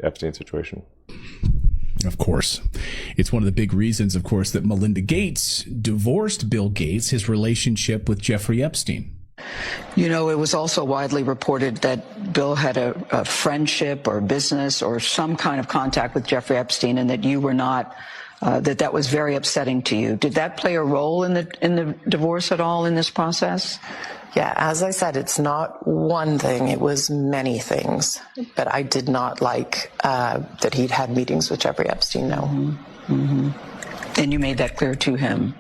Epstein situation. Of course. It's one of the big reasons, of course, that Melinda Gates divorced Bill Gates, his relationship with Jeffrey Epstein. You know, it was also widely reported that Bill had a friendship or business or some kind of contact with Jeffrey Epstein, and that you were not, that was very upsetting to you. Did that play a role in the divorce at all in this process? Yeah, as I said, it's not one thing, it was many things. But I did not like that he'd had meetings with Jeffrey Epstein, no. Mm-hmm. And you made that clear to him?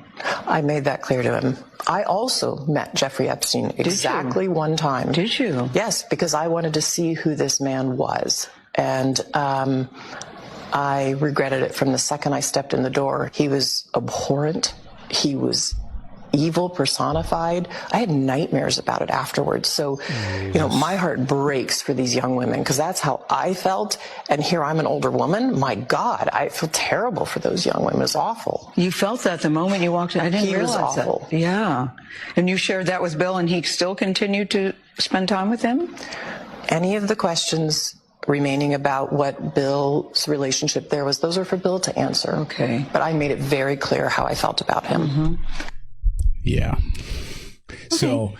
I made that clear to him. I also met Jeffrey Epstein exactly one time. Did you? Yes, because I wanted to see who this man was. And I regretted it from the second I stepped in the door. He was abhorrent. He was evil personified. I had nightmares about it afterwards. So, you know, my heart breaks for these young women because that's how I felt. And here I'm an older woman. My God, I feel terrible for those young women. It's awful. You felt that the moment you walked in? I didn't realize was awful. that. Yeah. And you shared that with Bill, and he still continued to spend time with him? Any of the questions remaining about what Bill's relationship there was, those are for Bill to answer. Okay. But I made it very clear how I felt about him. Mm-hmm. Yeah. So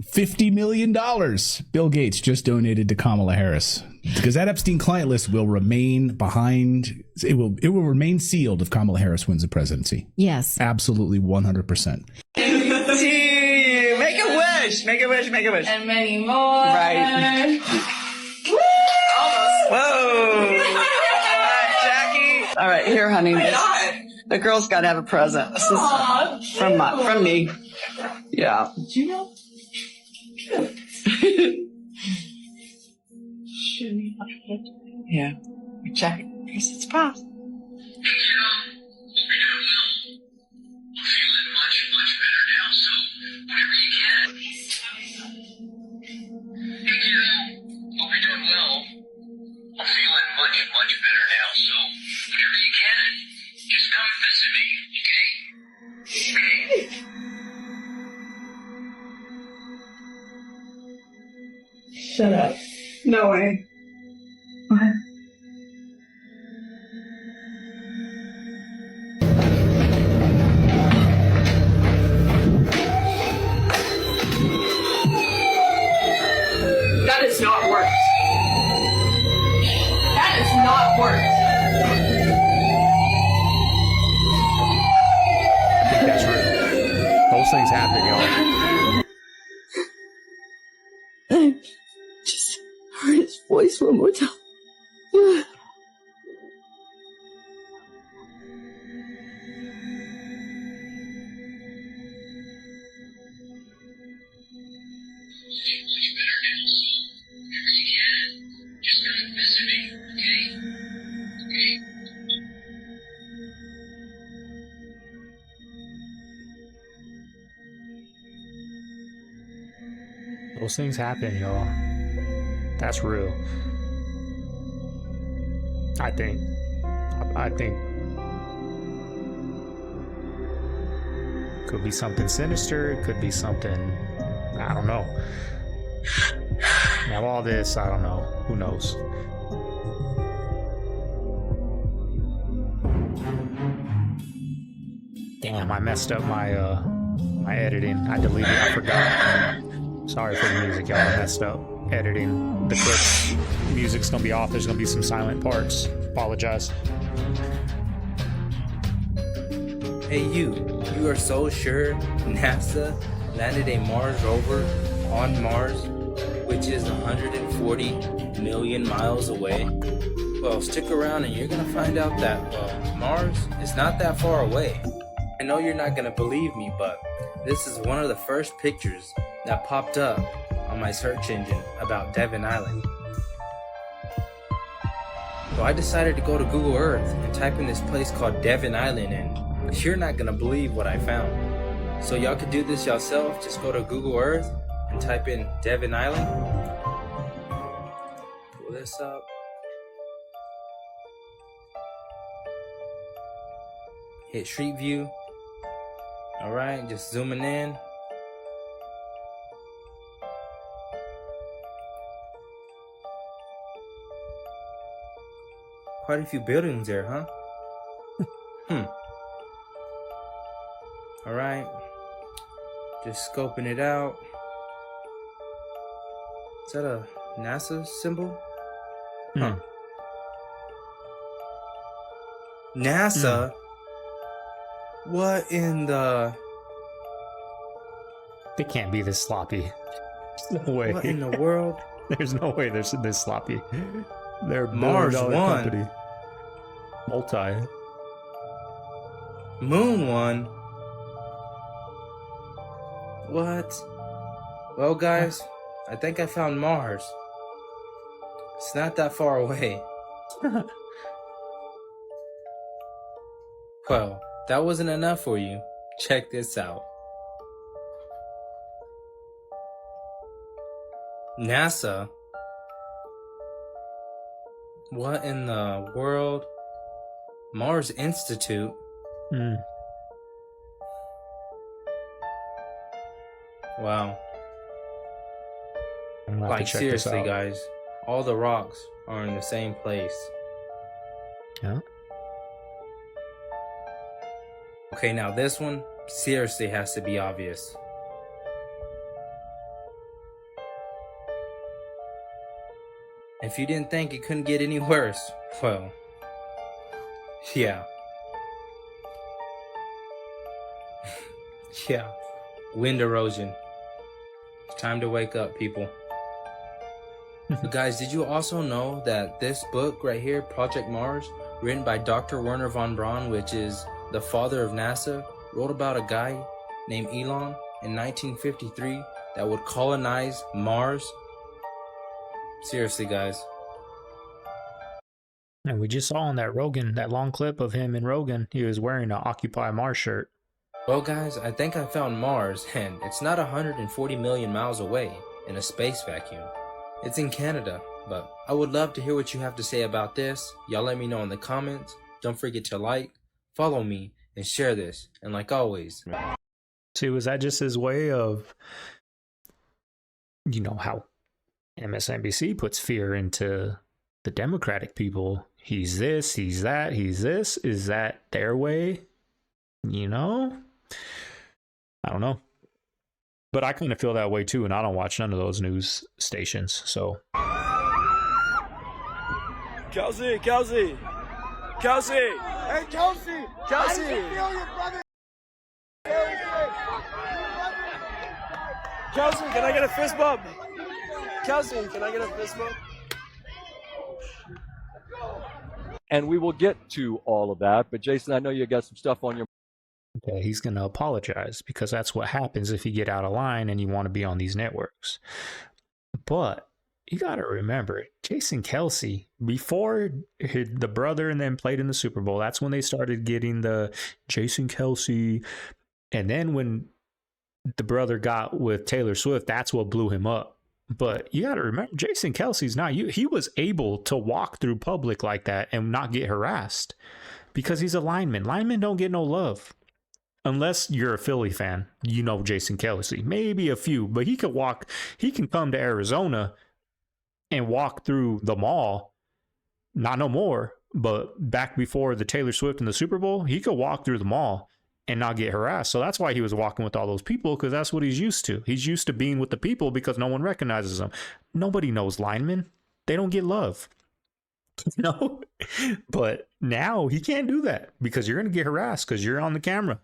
$50 million Bill Gates just donated to Kamala Harris, because that Epstein client list will remain behind. It will remain sealed if Kamala Harris wins the presidency. Yes. Absolutely 100%. Make a wish. Make a wish. Make a wish. And many more. Right. Woo! Almost. Whoa. All right, Jackie. All right, here, honey. The girl's got to have a present. This is from me. Yeah. Did you know? Yeah. Jack, it's past. Shut up. No way. What? That is not worked. That is not worked. I think that's real. Those things happen, y'all. I just heard his voice one more time. Those things happen, y'all. That's real. I think could be something sinister. It could be something, I don't know. Now all this, I don't know. Who knows? Damn, I messed up my my editing. I deleted it. I forgot. Sorry for the music, y'all. I messed up editing the clips. Music's gonna be off. There's gonna be some silent parts. Apologize. Hey you are so sure NASA landed a Mars rover on Mars, which is 140 million miles away? Well, stick around and you're gonna find out that, well, Mars is not that far away. I know you're not gonna believe me, but this is one of the first pictures that popped up on my search engine about Devon Island. So I decided to go to Google Earth and type in this place called Devon Island, and you're not gonna believe what I found. So y'all could do this yourself. Just go to Google Earth and type in Devon Island. Pull this up. Hit Street View. Alright, just zooming in. Quite a few buildings there, huh? Alright. Just scoping it out. Is that a NASA symbol? Huh. NASA? What in the... They can't be this sloppy. There's no way. What in the world? There's no way they're this sloppy. They're a Mars billion-dollar one. company. Multi. Moon one. What? Well, guys, I think I found Mars. It's not that far away. Well, that wasn't enough for you. Check this out. NASA. What in the world? Mars Institute. Wow. Like, seriously, guys, all the rocks are in the same place. Yeah. Okay, now this one seriously has to be obvious. If you didn't think it couldn't get any worse, well, yeah. Yeah, wind erosion. It's time to wake up, people. But guys, did you also know that this book right here, Project Mars, written by Dr. Wernher von Braun, which is the father of NASA, wrote about a guy named Elon in 1953 that would colonize Mars? Seriously, guys. And we just saw on that Rogan, that long clip of him in Rogan, he was wearing an Occupy Mars shirt. Well, guys, I think I found Mars, and it's not 140 million miles away in a space vacuum. It's in Canada, but I would love to hear what you have to say about this. Y'all let me know in the comments. Don't forget to like, follow me, and share this. And like always... So is that just his way of, you know, how MSNBC puts fear into the Democratic people? He's this, he's that, he's this. Is that their way? You know? I don't know. But I kind of feel that way too, and I don't watch none of those news stations, so. Kelce! Kelce! Kelce! Hey, Kelce! Kelce! How does it feel, your brother? Kelce, can I get a fist bump? Kelce, can I get a fist bump? And we will get to all of that, but Jason, I know you got some stuff on your... Okay, he's going to apologize because that's what happens if you get out of line and you want to be on these networks. But you got to remember, Jason Kelce, before the brother and them played in the Super Bowl, that's when they started getting the Jason Kelce. And then when the brother got with Taylor Swift, that's what blew him up. But you got to remember, Jason Kelce's not you. He was able to walk through public like that and not get harassed because he's a lineman. Linemen don't get no love. Unless you're a Philly fan, you know Jason Kelce. Maybe a few, but he can come to Arizona and walk through the mall. Not no more, but back before the Taylor Swift and the Super Bowl, he could walk through the mall and not get harassed. So that's why he was walking with all those people, because that's what he's used to. He's used to being with the people because no one recognizes him. Nobody knows linemen. They don't get love. No, but now he can't do that because you're going to get harassed because you're on the camera.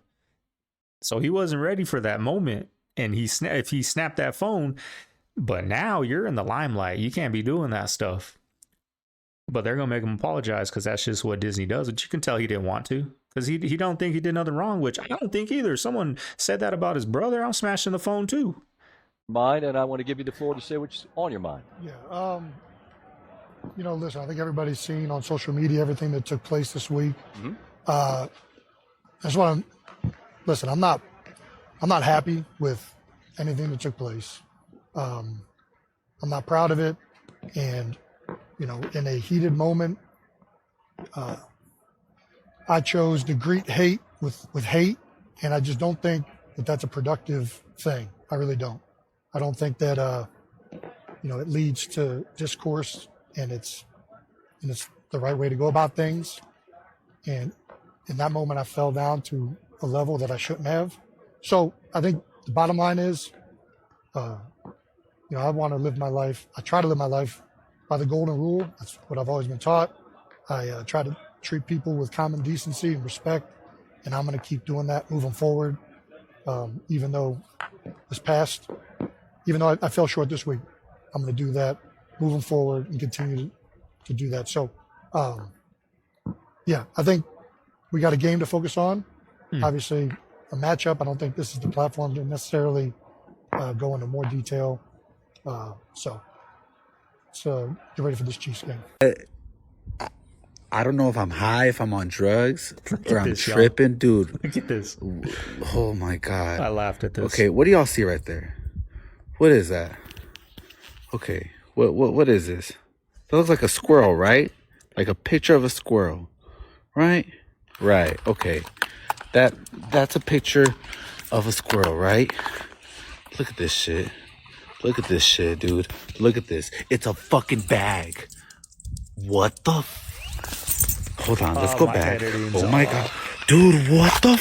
So he wasn't ready for that moment, and if he snapped that phone, but now you're in the limelight. You can't be doing that stuff. But they're gonna make him apologize because that's just what Disney does. But you can tell he didn't want to because he don't think he did nothing wrong, which I don't think either. Someone said that about his brother. I'm smashing the phone too. Mind, and I want to give you the floor to say what's on your mind. Yeah. Listen, I think everybody's seen on social media everything that took place this week. I just want to listen. I'm not happy with anything that took place. I'm not proud of it, and in a heated moment, I chose to greet hate with hate, and I just don't think that that's a productive thing. I really don't. I don't think that it leads to discourse, and it's the right way to go about things. And in that moment, I fell down to a level that I shouldn't have. So I think the bottom line is, I want to live my life. I try to live my life by the golden rule. That's what I've always been taught. I try to treat people with common decency and respect, and I'm going to keep doing that moving forward. Even though I fell short this week, I'm going to do that moving forward and continue to do that. So, I think we got a game to focus on. Obviously, a matchup. I don't think this is the platform to necessarily go into more detail. So get ready for this Chiefs game. I don't know if I'm high, if I'm on drugs, or I'm tripping. Dude. Look at this. Oh, my God. I laughed at this. Okay, what do y'all see right there? What is that? Okay, what is this? That looks like a squirrel, right? Like a picture of a squirrel, right? Right, okay. That's a picture of a squirrel, right? Look at this shit. Look at this shit, dude. Look at this. It's a fucking bag. What the Hold on, let's go back. Oh my God. Dude, what the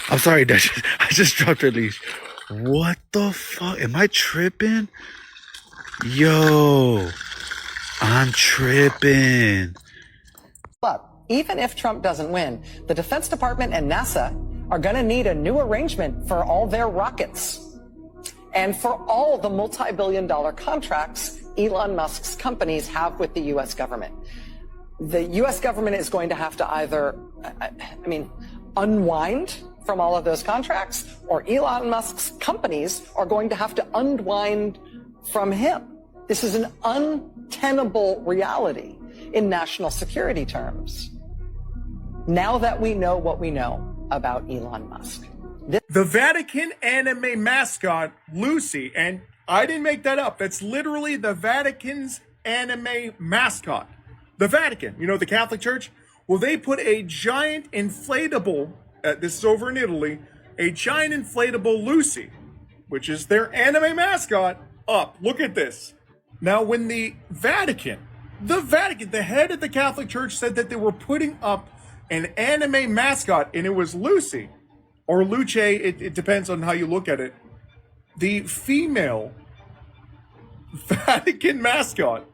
I'm sorry, I just dropped her leash. What the fuck? Am I tripping? Yo, I'm tripping. Even if Trump doesn't win, the Defense Department and NASA are going to need a new arrangement for all their rockets and for all the multi-billion-dollar contracts Elon Musk's companies have with the U.S. government. The U.S. government is going to have to either, unwind from all of those contracts, or Elon Musk's companies are going to have to unwind from him. This is an untenable reality in national security terms. Now that we know what we know about Elon Musk. The Vatican anime mascot, Lucy, and I didn't make that up. That's literally the Vatican's anime mascot. The Vatican, the Catholic Church? Well, they put a giant inflatable, this is over in Italy, a giant inflatable Lucy, which is their anime mascot, up. Look at this. Now, when the Vatican, the head of the Catholic Church said that they were putting up an anime mascot, and it was Lucy, or Luce, it depends on how you look at it, the female Vatican mascot,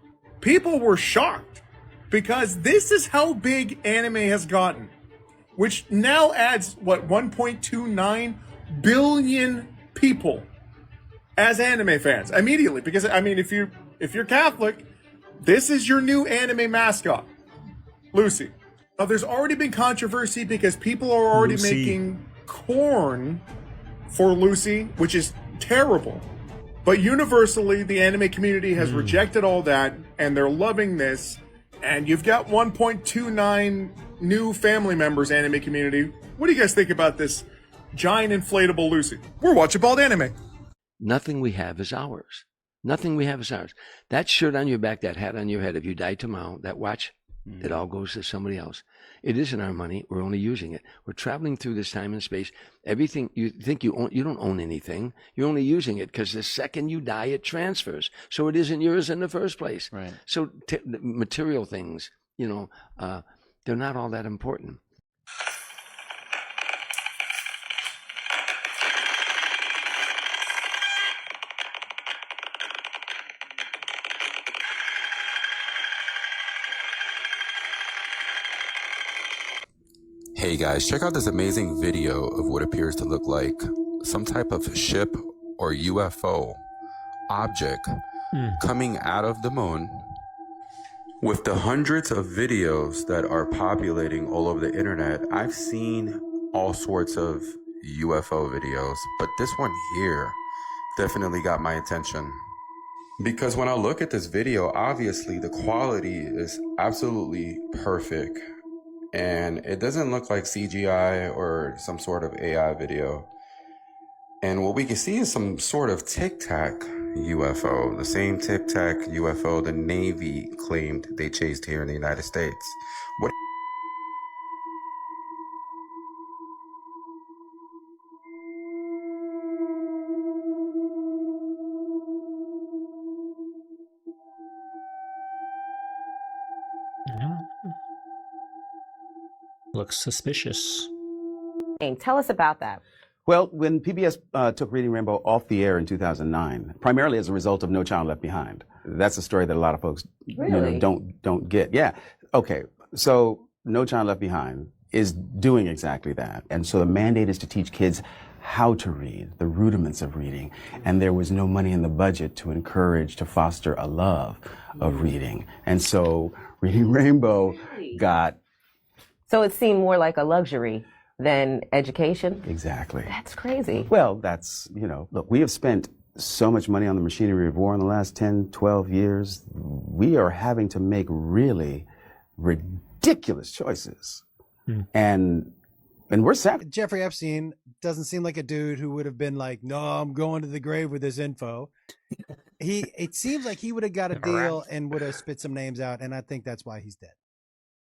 people were shocked because this is how big anime has gotten, which now adds, 1.29 billion people as anime fans immediately. Because, if you're Catholic, this is your new anime mascot, Lucy. Now, there's already been controversy because people are already making corn for Lucy, which is terrible. But universally, the anime community has rejected all that, and they're loving this. And you've got 1.29 new family members, anime community. What do you guys think about this giant inflatable Lucy? We're watching bald anime. Nothing we have is ours. Nothing we have is ours. That shirt on your back, that hat on your head, if you die tomorrow, that watch, it all goes to somebody else. It isn't our money. We're only using it. We're traveling through this time and space. Everything you think you own, you don't own anything. You're only using it because the second you die, it transfers. So it isn't yours in the first place. Right. So material things, they're not all that important. Hey guys, check out this amazing video of what appears to look like some type of ship or UFO object coming out of the moon. With the hundreds of videos that are populating all over the internet, I've seen all sorts of UFO videos, but this one here definitely got my attention. Because when I look at this video, obviously the quality is absolutely perfect. And it doesn't look like CGI or some sort of AI video. And what we can see is some sort of Tic Tac UFO, the same Tic Tac UFO the Navy claimed they chased here in the United States. What? Looks suspicious. Tell us about that. Well, when PBS took Reading Rainbow off the air in 2009, primarily as a result of No Child Left Behind. That's a story that a lot of folks don't get. Yeah. Okay. So No Child Left Behind is doing exactly that. And so the mandate is to teach kids how to read, the rudiments of reading. And there was no money in the budget to encourage, to foster a love of reading. And so Reading Rainbow got... So it seemed more like a luxury than education? Exactly. That's crazy. Well, that's, look, we have spent so much money on the machinery of war in the last 10, 12 years. We are having to make really ridiculous choices. And we're savvy. Jeffrey Epstein doesn't seem like a dude who would have been like, no, I'm going to the grave with this info. It seems like he would have got a deal and would have spit some names out, and I think that's why he's dead.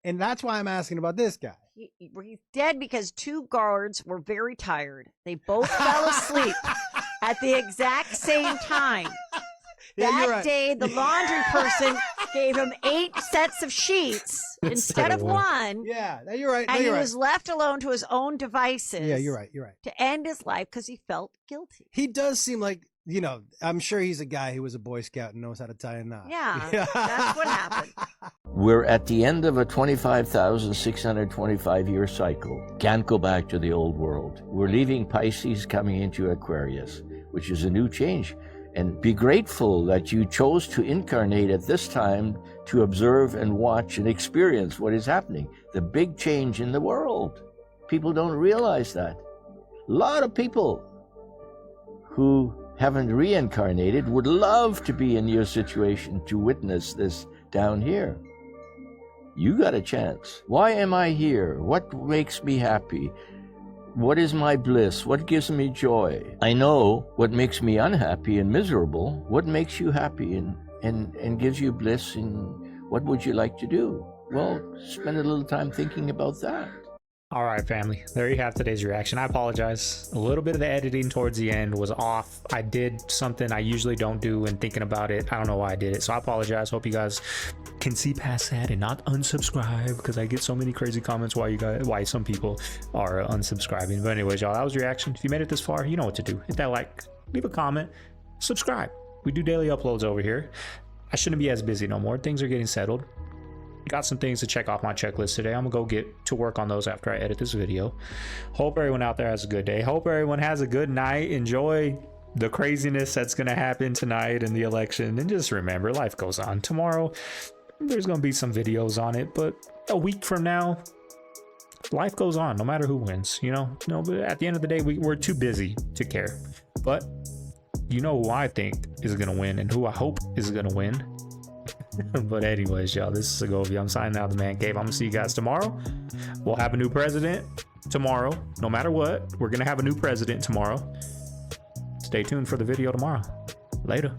And that's why I'm asking about this guy. He's dead because two guards were very tired. They both fell asleep at the exact same time. That day, the laundry person gave him 8 sets of sheets instead of 1. Yeah, you're right. And he was left alone to his own devices. Yeah, you're right. To end his life because he felt guilty. He does seem like, I'm sure he's a guy who was a Boy Scout and knows how to tie a knot. Yeah, that's what happened. We're at the end of a 25,625-year cycle. Can't go back to the old world. We're leaving Pisces, coming into Aquarius, which is a new change. And be grateful that you chose to incarnate at this time to observe and watch and experience what is happening. The big change in the world. People don't realize that. A lot of people who haven't reincarnated would love to be in your situation to witness this down here. You got a chance. Why am I here? What makes me happy? What is my bliss? What gives me joy? I know what makes me unhappy and miserable. What makes you happy and gives you bliss, and what would you like to do? Well, spend a little time thinking about that. All right, family, there you have today's reaction. I apologize. A little bit of the editing towards the end was off. I did something I usually don't do, and thinking about it, I don't know why I did it. So I apologize. Hope you guys can see past that and not unsubscribe, because I get so many crazy comments why some people are unsubscribing. But anyways, y'all, that was your reaction. If you made it this far, you know what to do. Hit that like, leave a comment, subscribe. We do daily uploads over here. I shouldn't be as busy no more. Things are getting settled. Got some things to check off my checklist today. I'm gonna go get to work on those after I edit this video. Hope everyone out there has a good day. Hope everyone has a good night. Enjoy the craziness that's gonna happen tonight in the election, and just remember, life goes on. Tomorrow there's gonna be some videos on it, but a week from now, life goes on no matter who wins. But at the end of the day, we're too busy to care. But you know who I think is gonna win and who I hope is gonna win. But anyways, y'all, this is Segovia. I'm signing out of the Man Cave. I'm gonna see you guys tomorrow. We'll have a new president tomorrow. No matter what, we're gonna have a new president tomorrow. Stay tuned for the video tomorrow. Later.